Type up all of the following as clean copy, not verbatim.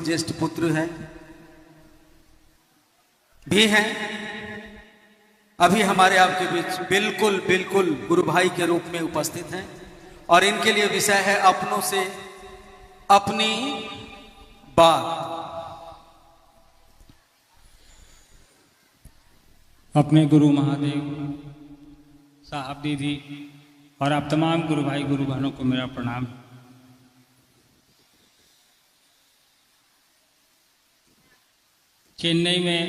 ज्येष्ठ पुत्र हैं भी हैं, अभी हमारे आपके बीच बिल्कुल बिल्कुल गुरु भाई के रूप में उपस्थित हैं। और इनके लिए विषय है अपनों से अपनी बात। अपने गुरु महादेव साहब दीदी और आप तमाम गुरु भाई गुरु बहनों को मेरा प्रणाम। चेन्नई में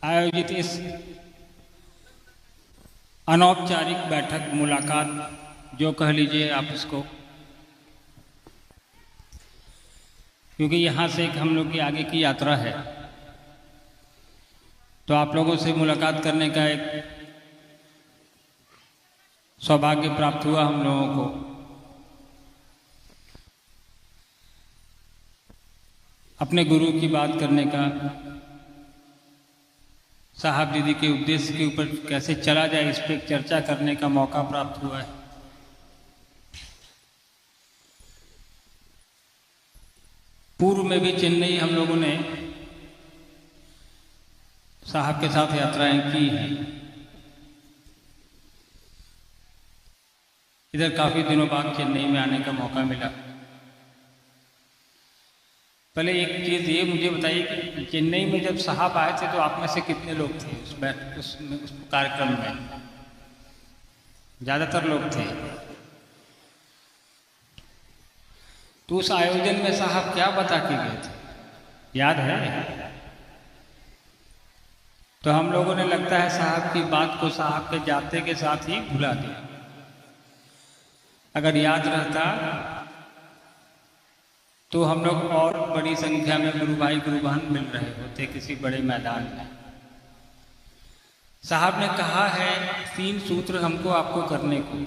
आयोजित इस अनौपचारिक बैठक मुलाकात जो कह लीजिए आप इसको, क्योंकि यहाँ से एक हम लोग की आगे की यात्रा है, तो आप लोगों से मुलाकात करने का एक सौभाग्य प्राप्त हुआ हम लोगों को। अपने गुरु की बात करने का, साहब दीदी के उद्देश्य के ऊपर कैसे चला जाए इस पर चर्चा करने का मौका प्राप्त हुआ है। पूर्व में भी चेन्नई हम लोगों ने साहब के साथ यात्राएं की हैं। इधर काफी दिनों बाद चेन्नई में आने का मौका मिला। पहले एक चीज़ ये मुझे बताइए कि चेन्नई में जब साहब आए थे तो आप में से कितने लोग थे उस कार्यक्रम में? ज़्यादातर लोग थे। तो उस आयोजन में साहब क्या बता के गए थे, याद है? तो हम लोगों ने लगता है साहब की बात को साहब के जाते के साथ ही भुला दिया। अगर याद रहता तो हम लोग और बड़ी संख्या में गुरु भाई गुरु बहन मिल रहे होते किसी बड़े मैदान में। साहब ने कहा है 3 सूत्र हमको आपको करने को।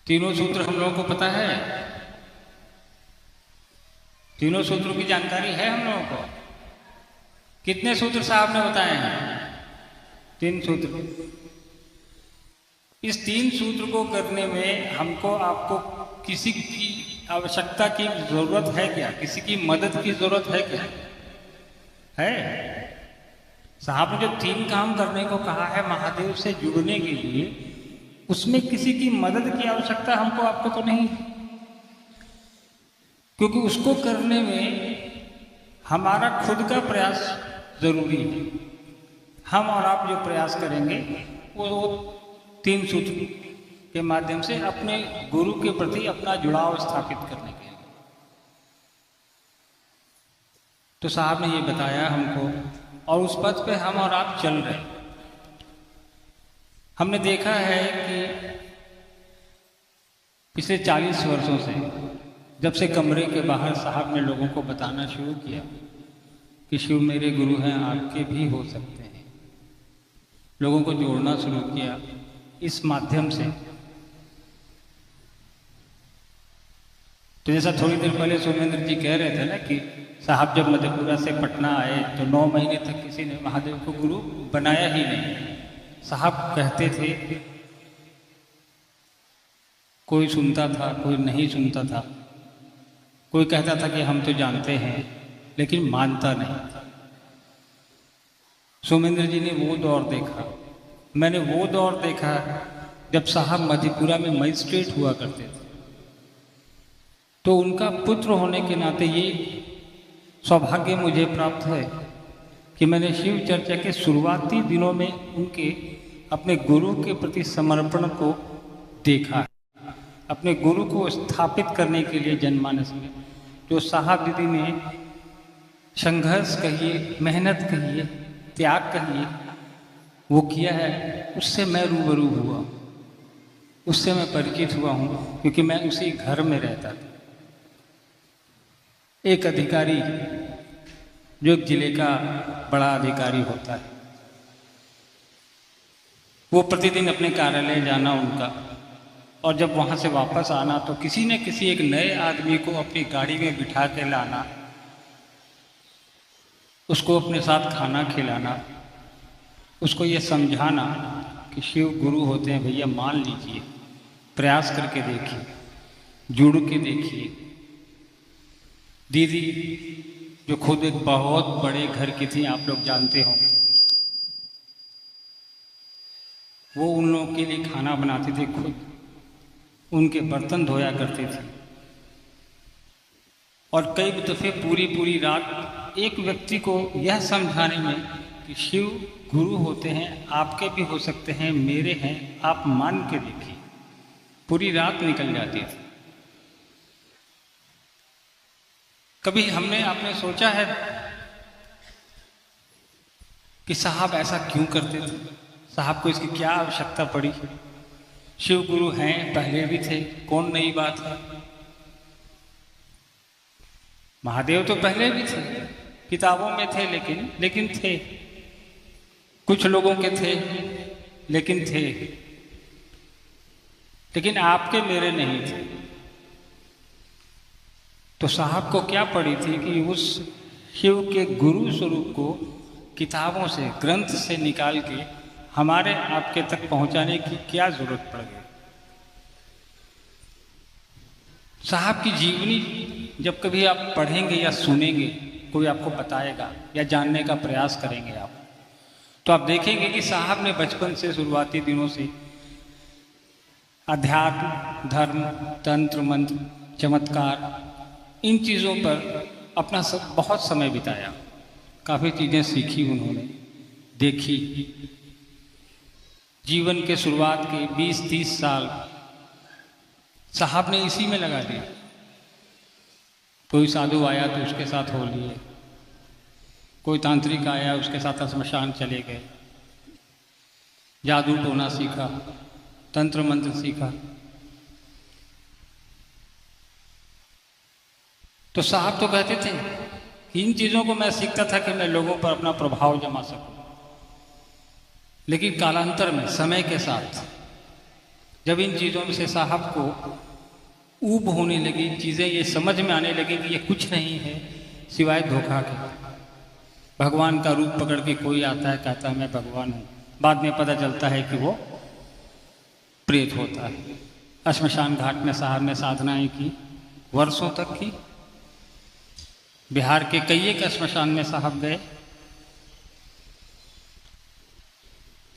तीनों सूत्र हम लोगों को पता है? तीनों सूत्रों की जानकारी है हम लोगों को? कितने सूत्र साहब ने बताए हैं? 3 सूत्र। इस 3 सूत्र को करने में हमको आपको किसी की आवश्यकता की जरूरत है क्या? किसी की मदद की जरूरत है क्या? है? साहब ने जो 3 काम करने को कहा है महादेव से जुड़ने के लिए, उसमें किसी की मदद की आवश्यकता हमको आपको तो नहीं, क्योंकि उसको करने में हमारा खुद का प्रयास जरूरी है। हम और आप जो प्रयास करेंगे वो 3 सूत्र के माध्यम से अपने गुरु के प्रति अपना जुड़ाव स्थापित करने के लिए। तो साहब ने ये बताया हमको और उस पथ पे हम और आप चल रहे। हमने देखा है कि पिछले 40 वर्षों से जब से कमरे के बाहर साहब ने लोगों को बताना शुरू किया कि शिव मेरे गुरु हैं, आपके भी हो सकते हैं, लोगों को जोड़ना शुरू किया इस माध्यम से। तो जैसा थोड़ी देर पहले सोमेंद्र जी कह रहे थे ना कि साहब जब मधेपुरा से पटना आए तो 9 महीने तक किसी ने महादेव को गुरु बनाया ही नहीं। साहब कहते थे, कोई सुनता था, कोई नहीं सुनता था, कोई कहता था कि हम तो जानते हैं, लेकिन मानता नहीं था। सोमेंद्र जी ने वो दौर देखा, मैंने वो दौर देखा जब साहब मधेपुरा में मजिस्ट्रेट हुआ करते थे। तो उनका पुत्र होने के नाते ये सौभाग्य मुझे प्राप्त है कि मैंने शिव चर्चा के शुरुआती दिनों में उनके अपने गुरु के प्रति समर्पण को देखा है। अपने गुरु को स्थापित करने के लिए जनमानस में जो साहब दीदी ने संघर्ष कहिए, मेहनत कहिए, त्याग कहिए, वो किया है, उससे मैं रूबरू हुआ, उससे मैं परिचित हुआ हूँ, क्योंकि मैं उसी घर में रहता था। एक अधिकारी जो एक जिले का बड़ा अधिकारी होता है, वो प्रतिदिन अपने कार्यालय जाना उनका, और जब वहाँ से वापस आना तो किसी न किसी एक नए आदमी को अपनी गाड़ी में बिठा के लाना, उसको अपने साथ खाना खिलाना, उसको ये समझाना कि शिव गुरु होते हैं भैया, मान लीजिए, प्रयास करके देखिए, जुड़ के देखिए। दीदी जो खुद एक बहुत बड़े घर की थी, आप लोग जानते होंगे, वो उन लोगों के लिए खाना बनाती थी, खुद उनके बर्तन धोया करती थी। और कई दफ़े पूरी पूरी रात एक व्यक्ति को यह समझाने में कि शिव गुरु होते हैं, आपके भी हो सकते हैं, मेरे हैं, आप मान के देखिए, पूरी रात निकल जाती थी। कभी आपने सोचा है कि साहब ऐसा क्यों करते थे, साहब को इसकी क्या आवश्यकता पड़ी? शिव गुरु हैं, पहले भी थे, कौन नई बात है? महादेव तो पहले भी थे, किताबों में थे, लेकिन थे, कुछ लोगों के थे, लेकिन थे, लेकिन आपके मेरे नहीं थे। तो साहब को क्या पड़ी थी कि उस शिव के गुरु स्वरूप को किताबों से, ग्रंथ से निकाल के हमारे आपके तक पहुंचाने की क्या जरूरत पड़ गई? साहब की जीवनी जब कभी आप पढ़ेंगे या सुनेंगे, कोई आपको बताएगा या जानने का प्रयास करेंगे आप, तो आप देखेंगे कि साहब ने बचपन से, शुरुआती दिनों से अध्यात्म, धर्म, तंत्र, मंत्र, चमत्कार, इन चीज़ों पर अपना बहुत समय बिताया। काफ़ी चीज़ें सीखी उन्होंने, देखी। जीवन के शुरुआत के 20-30 साल साहब ने इसी में लगा दिया। कोई साधु आया तो उसके साथ हो लिए, कोई तांत्रिक आया उसके साथ श्मशान चले गए, जादू टोना सीखा, तंत्र मंत्र सीखा। तो साहब तो कहते थे कि इन चीज़ों को मैं सीखता था कि मैं लोगों पर अपना प्रभाव जमा सकूं, लेकिन कालांतर में, समय के साथ, जब इन चीज़ों में से साहब को ऊब होने लगी, चीज़ें ये समझ में आने लगी कि ये कुछ नहीं है सिवाय धोखा के। भगवान का रूप पकड़ के कोई आता है, कहता है मैं भगवान हूँ, बाद में पता चलता है कि वो प्रेत होता है। श्मशान घाट में साहब ने साधनाएं की, वर्षों तक की। बिहार के कई एक श्मशान में साहब गए,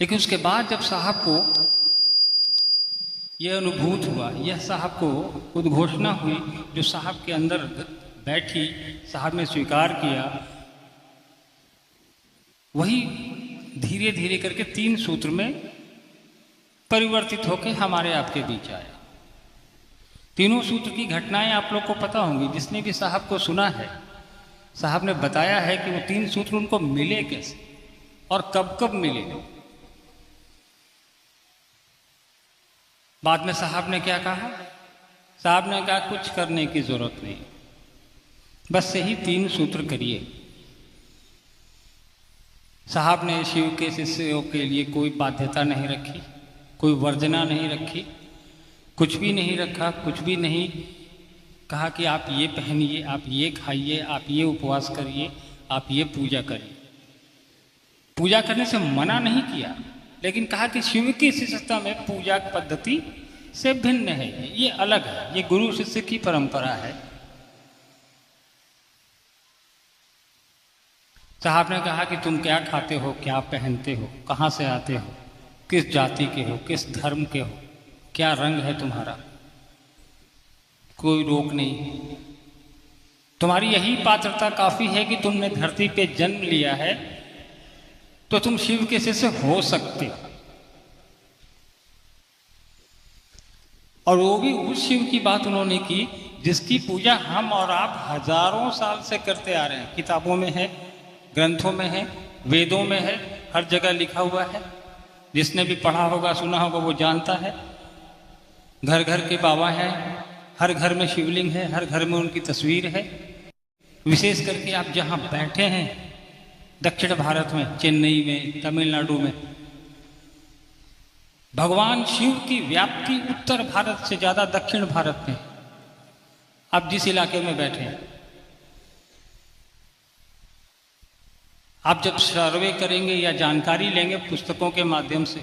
लेकिन उसके बाद जब साहब को यह अनुभूत हुआ, यह साहब को उद्घोषणा हुई, जो साहब के अंदर बैठी, साहब ने स्वीकार किया, वही धीरे धीरे करके 3 सूत्र में परिवर्तित होकर हमारे आपके बीच आया। तीनों सूत्र की घटनाएं आप लोग को पता होंगी, जिसने भी साहब को सुना है। साहब ने बताया है कि वो 3 सूत्र उनको मिले कैसे और कब कब मिले। बाद में साहब ने क्या कहा? साहब ने कहा कुछ करने की जरूरत नहीं, बस यही 3 सूत्र करिए। साहब ने शिव के शिष्यों के लिए कोई बाध्यता नहीं रखी, कोई वर्जना नहीं रखी, कुछ भी नहीं रखा, कुछ भी नहीं कहा कि आप ये पहनिए, आप ये खाइए, आप ये उपवास करिए, आप ये पूजा करिए। पूजा करने से मना नहीं किया, लेकिन कहा कि शिव की शिष्यता में पूजा पद्धति से भिन्न है, ये अलग है, ये गुरु शिष्य की परंपरा है। साहब ने कहा कि तुम क्या खाते हो, क्या पहनते हो, कहाँ से आते हो, किस जाति के हो, किस धर्म के हो, क्या रंग है तुम्हारा, कोई रोक नहीं। तुम्हारी यही पात्रता काफी है कि तुमने धरती पे जन्म लिया है, तो तुम शिव के शिष्य हो सकते हो। और वो भी उस शिव की बात उन्होंने की जिसकी पूजा हम और आप हजारों साल से करते आ रहे हैं। किताबों में है, ग्रंथों में है, वेदों में है, हर जगह लिखा हुआ है। जिसने भी पढ़ा होगा, सुना होगा, वो जानता है। घर घर के बाबा हैं, हर घर में शिवलिंग है, हर घर में उनकी तस्वीर है। विशेष करके आप जहाँ बैठे हैं दक्षिण भारत में, चेन्नई में, तमिलनाडु में, भगवान शिव की व्याप्ति उत्तर भारत से ज्यादा दक्षिण भारत में। आप जिस इलाके में बैठे हैं, आप जब सर्वे करेंगे या जानकारी लेंगे पुस्तकों के माध्यम से,